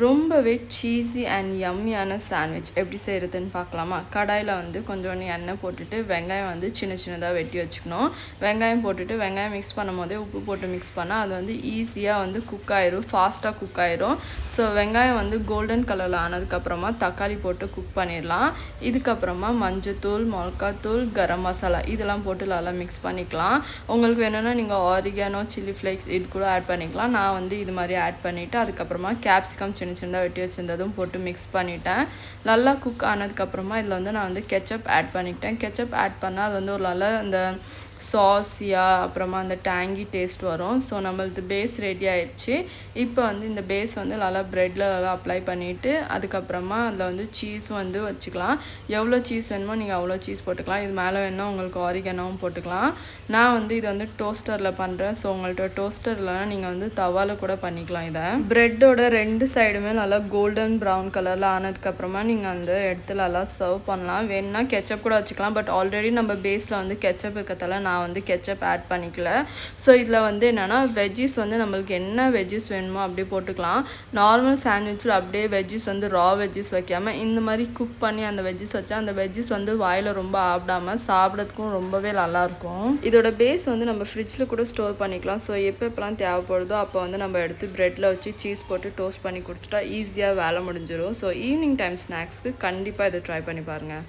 ரொம்பவே cheesy and யம்மியான sandwich எப்படி செய்கிறதுன்னு பார்க்கலாமா? கடாயில் வந்து கொஞ்சோண்டு எண்ணெய் போட்டுட்டு வெங்காயம் வந்து சின்ன சின்னதாக வெட்டி வச்சுக்கணும். வெங்காயம் போட்டுட்டு வெங்காயம் மிக்ஸ் பண்ணும் போதே உப்பு போட்டு மிக்ஸ் பண்ணால் அது வந்து ஈஸியாக வந்து குக் ஆயிரும், ஃபாஸ்ட்டாக குக் ஆயிரும். ஸோ வெங்காயம் வந்து கோல்டன் கலரில் ஆனதுக்கப்புறமா தக்காளி போட்டு குக் பண்ணிடலாம். இதுக்கப்புறமா மஞ்சத்தூள், மிளகாத்தூள், கரம் மசாலா இதெல்லாம் போட்டு நல்லா மிக்ஸ் பண்ணிக்கலாம். உங்களுக்கு வேணும்னா நீங்கள் ஆரிகானோ, சில்லி ஃப்ளேக்ஸ் இது கூட ஆட் பண்ணிக்கலாம். நான் வந்து இது மாதிரி ஆட் பண்ணிவிட்டு அதுக்கப்புறமா கேப்சிகம் சின்ன சின்னதாக வெட்டி வச்சுருந்ததும் போட்டு மிக்ஸ் பண்ணிட்டேன். நல்லா குக் ஆனதுக்கப்புறமா இதில் வந்து நான் வந்து கெச்சப் ஆட் பண்ணிக்கிட்டேன். கெச்சப் ஆட் பண்ணால் அது வந்து ஒரு நல்லா அந்த சாஸியாக அப்புறமா அந்த டேங்கி டேஸ்ட் வரும். ஸோ நம்மளது பேஸ் ரெடி ஆயிடுச்சு. இப்போ வந்து இந்த பேஸ் வந்து நல்லா ப்ரெட்டில் நல்லா அப்ளை பண்ணிவிட்டு அதுக்கப்புறமா அதில் வந்து சீஸ் வந்து வச்சுக்கலாம். எவ்வளோ சீஸ் வேணுமோ நீங்கள் அவ்வளோ சீஸ் போட்டுக்கலாம். இது மேலே வேணும் உங்களுக்கு ஆரிகானோவும் போட்டுக்கலாம். நான் வந்து இதை வந்து டோஸ்டரில் பண்ணுறேன். ஸோ உங்கள்கிட்ட டோஸ்டர் இல்லைனா நீங்கள் வந்து தவாவில் கூட பண்ணிக்கலாம். இதை ப்ரெட்டோட ரெண்டு சைடுமே நல்லா கோல்டன் ப்ரௌன் கலரில் ஆனதுக்கப்புறமா நீங்கள் அந்த இடத்துல நல்லா சர்வ் பண்ணலாம். வேணும்னா கெச்சப் கூட வச்சுக்கலாம். பட் ஆல்ரெடி நம்ம பேஸில் வந்து கெச்சப் இருக்கிறதால நான் வந்து கெச்சப் ஆட் பண்ணிக்கல. ஸோ இதில் வந்து என்னென்னா வெஜ்ஜிஸ் வந்து நம்மளுக்கு என்ன வெஜ்ஜிஸ் வேணுமோ அப்படியே போட்டுக்கலாம். நார்மல் சாண்ட்விச்சில் அப்படியே வெஜ்ஜிஸ் வந்து ரா வெஜ்ஜிஸ் வைக்காமல் இந்த மாதிரி குக் பண்ணி அந்த வெஜ்ஜிஸ் வச்சா அந்த வெஜ்ஜிஸ் வந்து வாயில் ரொம்ப ஆப்பிடாமல் சாப்பிட்றதுக்கும் ரொம்பவே நல்லாயிருக்கும். இதோட பேஸ் வந்து நம்ம ஃப்ரிட்ஜில் கூட ஸ்டோர் பண்ணிக்கலாம். ஸோ எப்போலாம் தேவைப்படுதோ அப்போ வந்து நம்ம எடுத்து ப்ரெட்டில் வச்சு சீஸ் போட்டு டோஸ்ட் பண்ணி குடிச்சிட்டா ஈஸியாக வேலை முடிஞ்சிடும். ஸோ ஈவினிங் டைம் ஸ்நாக்ஸ்க்கு கண்டிப்பாக இதை ட்ரை பண்ணி பாருங்கள்.